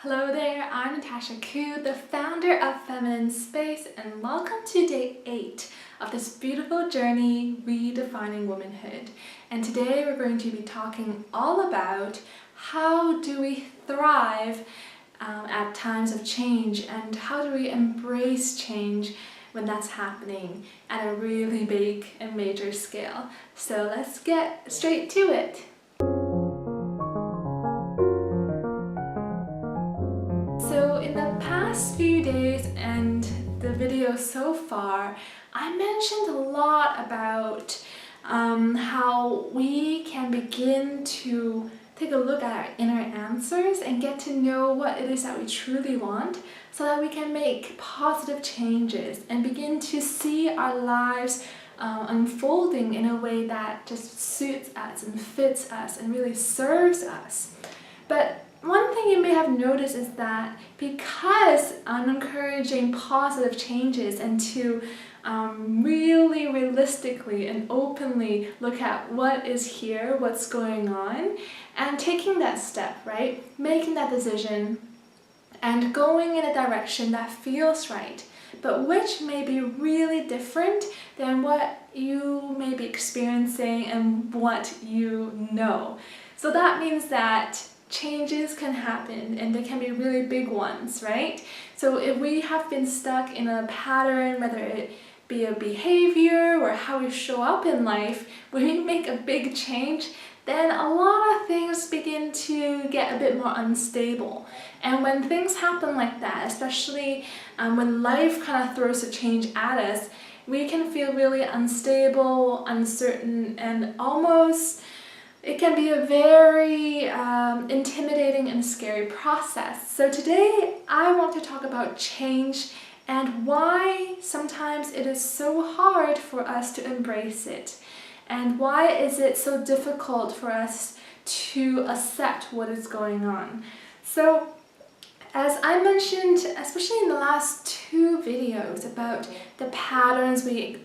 Hello there, I'm Natasha Koo, the founder of Feminine Space, and welcome to day 8 of this beautiful journey, Redefining Womanhood. And today we're going to be talking all about how do we thrive at times of change, and how do we embrace change when that's happening at a really big and major scale. So let's get straight to it. So in the past few days and the video so far, I mentioned a lot about how we can begin to take a look at our inner answers and get to know what it is that we truly want, so that we can make positive changes and begin to see our lives unfolding in a way that just suits us and fits us and really serves us. But one thing you may have noticed is that because I'm encouraging positive changes and to really realistically and openly look at what is here, what's going on, and taking that step, right? Making that decision and going in a direction that feels right, but which may be really different than what you may be experiencing and what you know. So that means that changes can happen, and they can be really big ones, right? So if we have been stuck in a pattern, whether it be a behavior or how we show up in life, when we make a big change, then a lot of things begin to get a bit more unstable. And when things happen like that, especially when life kind of throws a change at us, we can feel really unstable, uncertain, and almost it can be a very intimidating and scary process. So today I want to talk about change and why sometimes it is so hard for us to embrace it, and why is it so difficult for us to accept what is going on. So as I mentioned, especially in the last 2 videos about the patterns we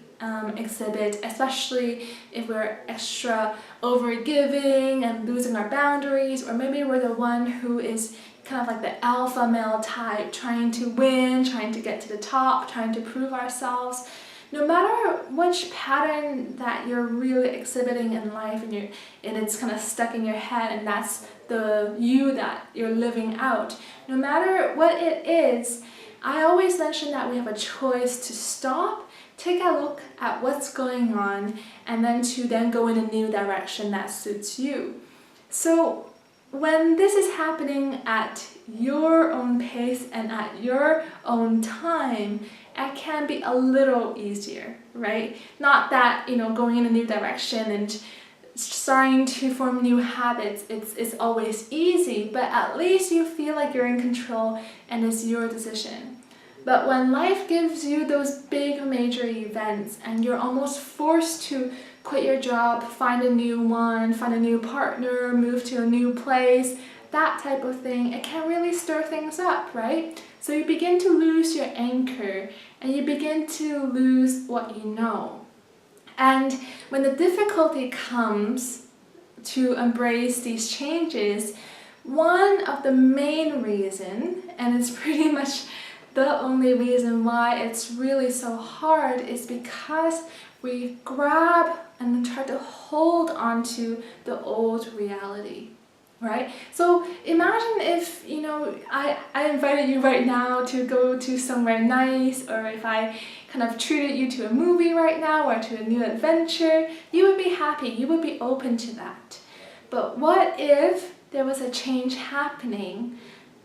exhibit, especially if we're extra overgiving and losing our boundaries, or maybe we're the one who is kind of like the alpha male type, trying to win, trying to get to the top, trying to prove ourselves. No matter which pattern that you're really exhibiting in life and it's kind of stuck in your head, and that's the you that you're living out, no matter what it is, I always mention that we have a choice to stop, take a look at what's going on, and then go in a new direction that suits you. So when this is happening at your own pace and at your own time, it can be a little easier, right? Not that, going in a new direction and starting to form new habits, it's always easy, but at least you feel like you're in control and it's your decision. But when life gives you those big major events and you're almost forced to quit your job, find a new one, find a new partner, move to a new place, that type of thing, it can really stir things up, right? So you begin to lose your anchor and you begin to lose what you know. And when the difficulty comes to embrace these changes, one of the main reasons, and it's pretty much the only reason why it's really so hard, is because we grab and try to hold on to the old reality, right? So imagine if, I invited you right now to go to somewhere nice, or if I kind of treated you to a movie right now or to a new adventure, you would be happy, you would be open to that. But what if there was a change happening,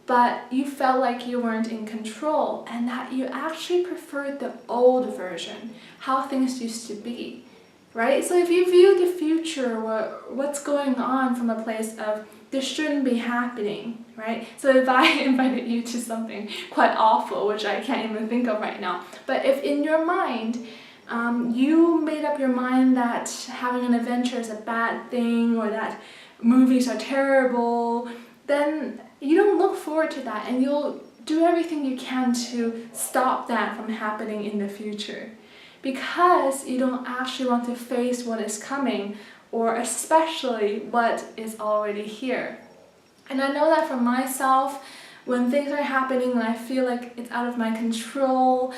but you felt like you weren't in control and that you actually preferred the old version, how things used to be, right? So if you view the future or what's going on from a place of this shouldn't be happening, right? So if I invited you to something quite awful, which I can't even think of right now, but if in your mind you made up your mind that having an adventure is a bad thing, or that movies are terrible, then you don't look forward to that, and you'll do everything you can to stop that from happening in the future, because you don't actually want to face what is coming, or especially what is already here. And I know that for myself, when things are happening and I feel like it's out of my control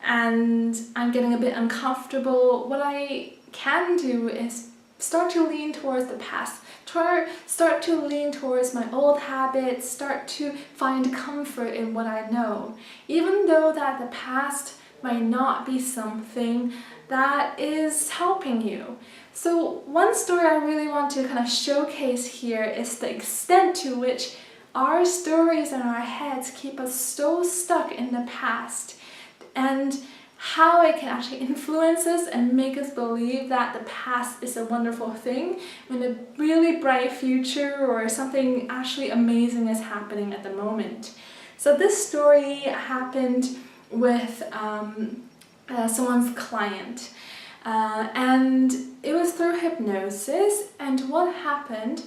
and I'm getting a bit uncomfortable, what I can do is start to lean towards the past. Start to lean towards my old habits, start to find comfort in what I know. Even though that the past might not be something that is helping you. So one story I really want to kind of showcase here is the extent to which our stories in our heads keep us so stuck in the past, and how it can actually influence us and make us believe that the past is a wonderful thing when a really bright future or something actually amazing is happening at the moment. So this story happened with someone's client, and it was through hypnosis. And what happened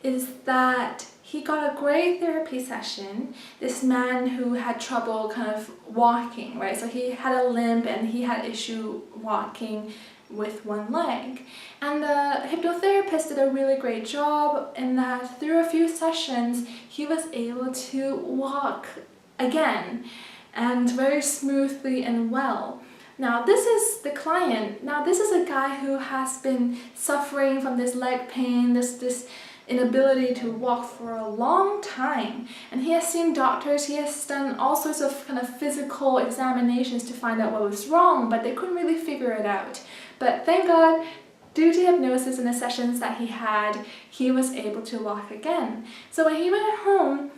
is that he got a great therapy session. This man who had trouble kind of walking, right? So he had a limp and he had issue walking with one leg. And the hypnotherapist did a really great job in that through a few sessions, he was able to walk again, and very smoothly and well. Now this is the client. Now this is a guy who has been suffering from this leg pain, this inability to walk for a long time, and he has seen doctors, he has done all sorts of kind of physical examinations to find out what was wrong, but they couldn't really figure it out. But thank God, due to hypnosis and the sessions that he had, he was able to walk again. So when he went home,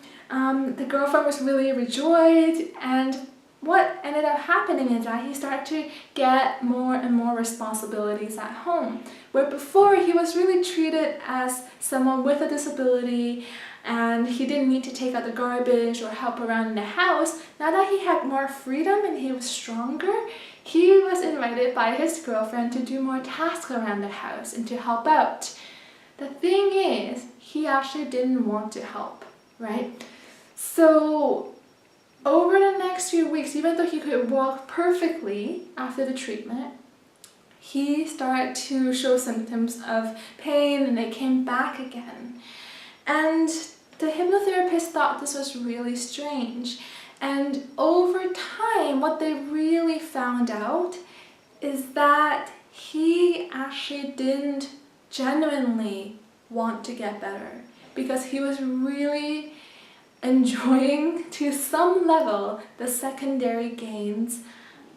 the girlfriend was really overjoyed, and what ended up happening is that he started to get more and more responsibilities at home. Where before he was really treated as someone with a disability and he didn't need to take out the garbage or help around in the house, now that he had more freedom and he was stronger, he was invited by his girlfriend to do more tasks around the house and to help out. The thing is, he actually didn't want to help, right? So over the next few weeks, even though he could walk perfectly after the treatment, he started to show symptoms of pain and they came back again. And the hypnotherapist thought this was really strange. And over time, what they really found out is that he actually didn't genuinely want to get better, because he was really enjoying to some level the secondary gains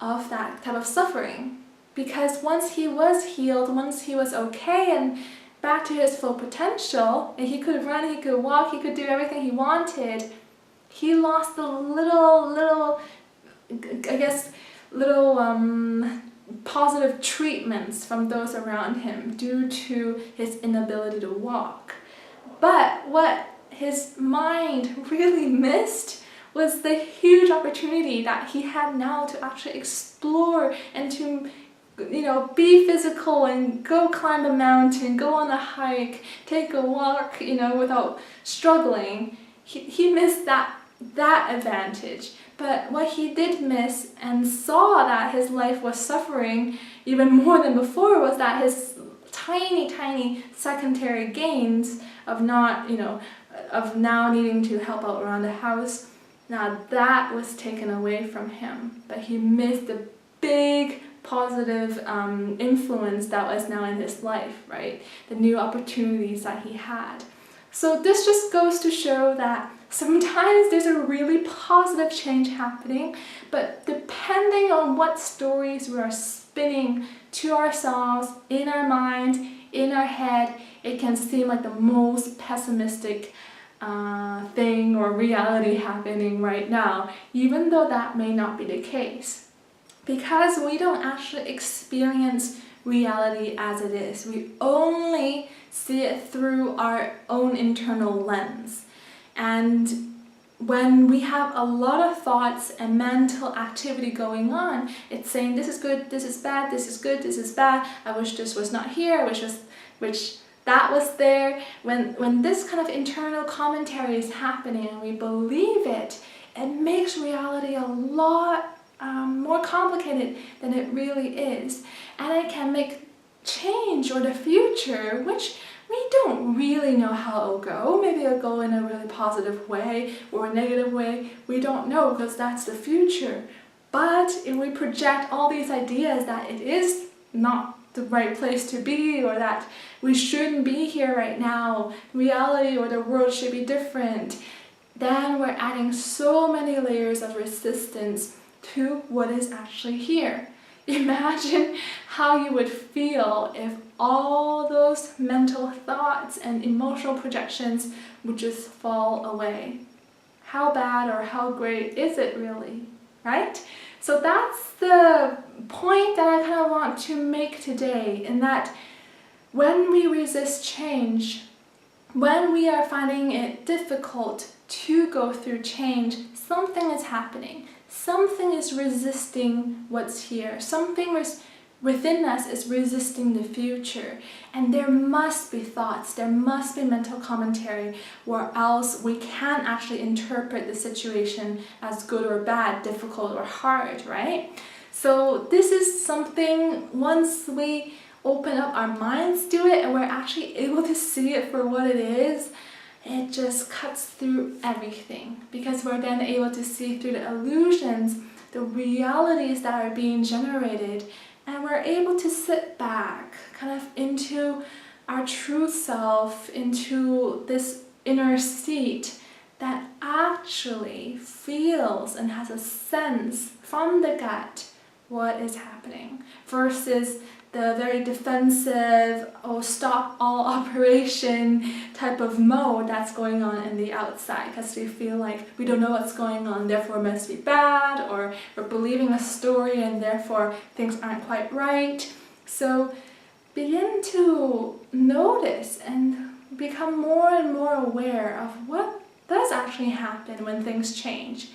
of that type of suffering. Because once he was healed, once he was okay and back to his full potential, and he could run, he could walk, he could do everything he wanted, he lost the little positive treatments from those around him due to his inability to walk. But what his mind really missed was the huge opportunity that he had now to actually explore and to, be physical and go climb a mountain, go on a hike, take a walk, without struggling. He missed that advantage. But what he did miss and saw that his life was suffering even more than before was that his tiny secondary gains of of now needing to help out around the house, now that was taken away from him. But he missed the big positive influence that was now in his life, right? The new opportunities that he had. So this just goes to show that sometimes there's a really positive change happening, but depending on what stories we are spinning to ourselves, in our mind, in our head, it can seem like the most pessimistic thing or reality happening right now, even though that may not be the case. Because we don't actually experience reality as it is. We only see it through our own internal lens. And when we have a lot of thoughts and mental activity going on, it's saying this is good, this is bad, this is good, this is bad, I wish this was not here, I wish that was there. When this kind of internal commentary is happening and we believe it, it makes reality a lot more complicated than it really is. And it can make change or the future, which we don't really know how it'll go. Maybe it'll go in a really positive way or a negative way. We don't know, because that's the future. But if we project all these ideas that it is not the right place to be, or that we shouldn't be here right now, reality or the world should be different, then we're adding so many layers of resistance to what is actually here. Imagine how you would feel if all those mental thoughts and emotional projections would just fall away. How bad or how great is it really, right? So that's the point that I kind of want to make today, in that when we resist change, when we are finding it difficult to go through change, something is happening. Something is resisting what's here. Something within us is resisting the future. And there must be thoughts, there must be mental commentary, or else we can't actually interpret the situation as good or bad, difficult or hard, right? So this is something, once we open up our minds to it and we're actually able to see it for what it is, it just cuts through everything, because we're then able to see through the illusions, the realities that are being generated, and we're able to sit back kind of into our true self, into this inner seat that actually feels and has a sense from the gut what is happening, versus the very defensive, oh, stop all operation type of mode that's going on in the outside, because we feel like we don't know what's going on, therefore it must be bad, or we're believing a story and therefore things aren't quite right. So begin to notice and become more and more aware of what does actually happen when things change.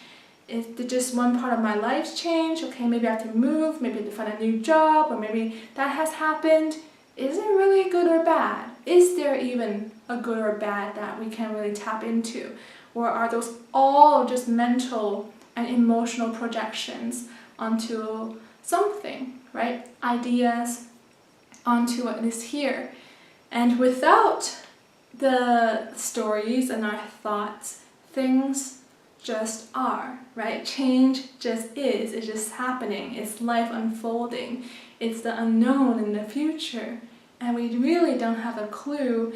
Did just one part of my life change? Okay, maybe I have to move, maybe I have to find a new job, or maybe that has happened. Is it really good or bad? Is there even a good or bad that we can really tap into? Or are those all just mental and emotional projections onto something, right? Ideas onto what is here. And without the stories and our thoughts, things just are, right? Change just is. It's just happening. It's life unfolding. It's the unknown in the future. And we really don't have a clue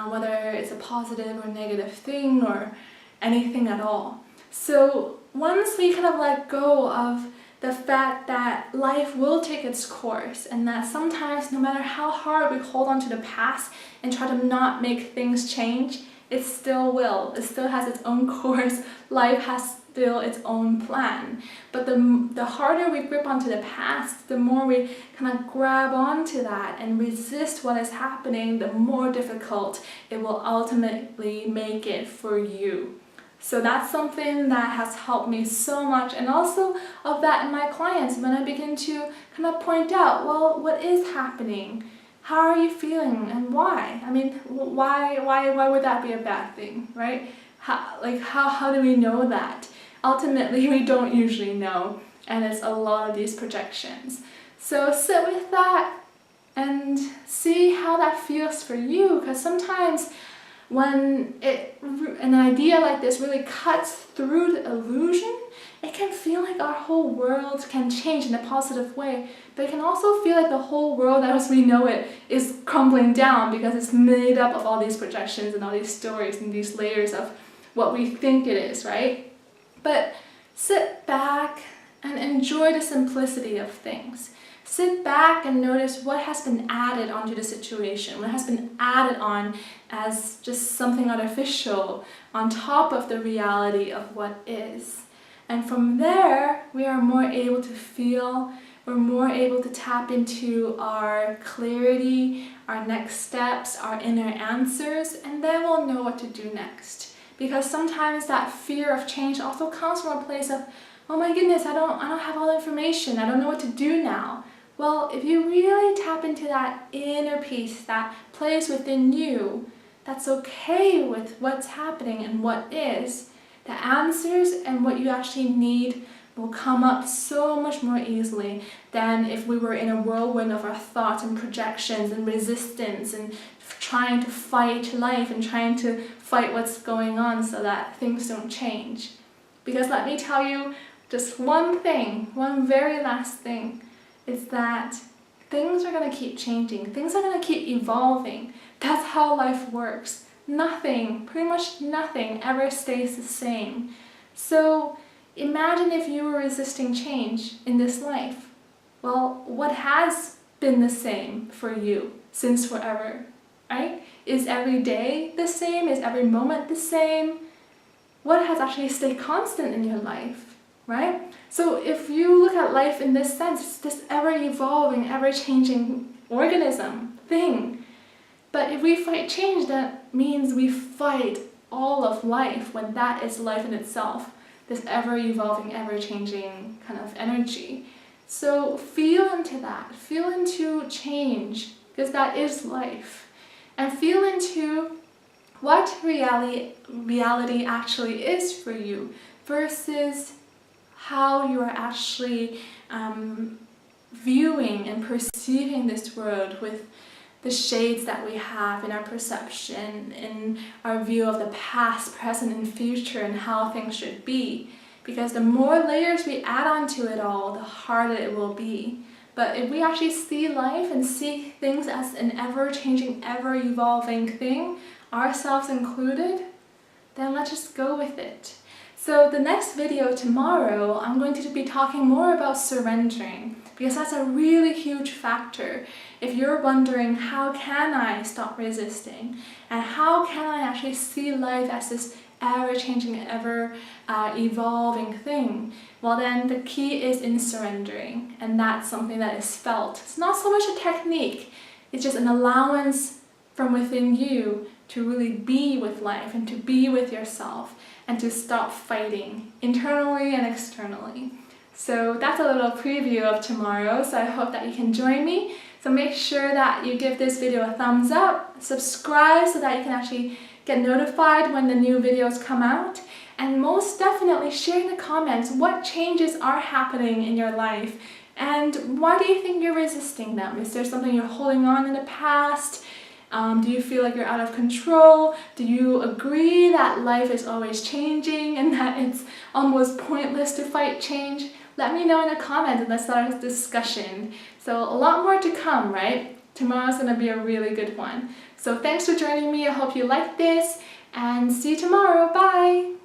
whether it's a positive or negative thing or anything at all. So once we kind of let go of the fact that life will take its course, and that sometimes no matter how hard we hold on to the past and try to not make things change, it still will. It still has its own course. Life has still its own plan. But the harder we grip onto the past, the more we kind of grab onto that and resist what is happening, the more difficult it will ultimately make it for you. So that's something that has helped me so much, and also of that in my clients, when I begin to kind of point out, well, what is happening? How are you feeling and why? I mean, why would that be a bad thing, right? How do we know that? Ultimately, we don't usually know, and it's a lot of these projections. So sit with that and see how that feels for you, because sometimes when an idea like this really cuts through the illusion, it can feel like our whole world can change in a positive way, but it can also feel like the whole world as we know it is crumbling down, because it's made up of all these projections and all these stories and these layers of what we think it is, right? But sit back and enjoy the simplicity of things. Sit back and notice what has been added onto the situation, what has been added on as just something artificial on top of the reality of what is. And from there, we are more able to feel, we're more able to tap into our clarity, our next steps, our inner answers, and then we'll know what to do next. Because sometimes that fear of change also comes from a place of, oh my goodness, I don't have all the information, I don't know what to do now. Well, if you really tap into that inner peace, that place within you, that's okay with what's happening and what is, the answers and what you actually need will come up so much more easily than if we were in a whirlwind of our thoughts and projections and resistance and trying to fight life and trying to fight what's going on so that things don't change. Because let me tell you just one thing, one very last thing, is that things are going to keep changing. Things are going to keep evolving. That's how life works. Nothing, pretty much nothing, ever stays the same. So imagine if you were resisting change in this life. Well, what has been the same for you since forever, right? Is every day the same? Is every moment the same? What has actually stayed constant in your life, right? So if you look at life in this sense, it's this ever-evolving, ever-changing organism, thing. But if we fight change, that means we fight all of life, when that is life in itself, this ever-evolving, ever-changing kind of energy. So feel into that, feel into change, because that is life. And feel into what reality actually is for you versus how you are actually viewing and perceiving this world with the shades that we have in our perception, in our view of the past, present, and future, and how things should be. Because the more layers we add onto it all, the harder it will be. But if we actually see life and see things as an ever-changing, ever-evolving thing, ourselves included, then let's just go with it. So the next video tomorrow, I'm going to be talking more about surrendering, because that's a really huge factor. If you're wondering, how can I stop resisting? And how can I actually see life as this ever-changing, ever-evolving thing? Well then, the key is in surrendering, and that's something that is felt. It's not so much a technique, it's just an allowance from within you to really be with life and to be with yourself and to stop fighting internally and externally. So that's a little preview of tomorrow, so I hope that you can join me. So make sure that you give this video a thumbs up, subscribe so that you can actually get notified when the new videos come out, and most definitely share in the comments what changes are happening in your life and why do you think you're resisting them. Is there something you're holding on in the past? Do you feel like you're out of control? Do you agree that life is always changing and that it's almost pointless to fight change? Let me know in the comments and let's start a discussion. So a lot more to come, right? Tomorrow's going to be a really good one. So thanks for joining me. I hope you liked this and see you tomorrow. Bye!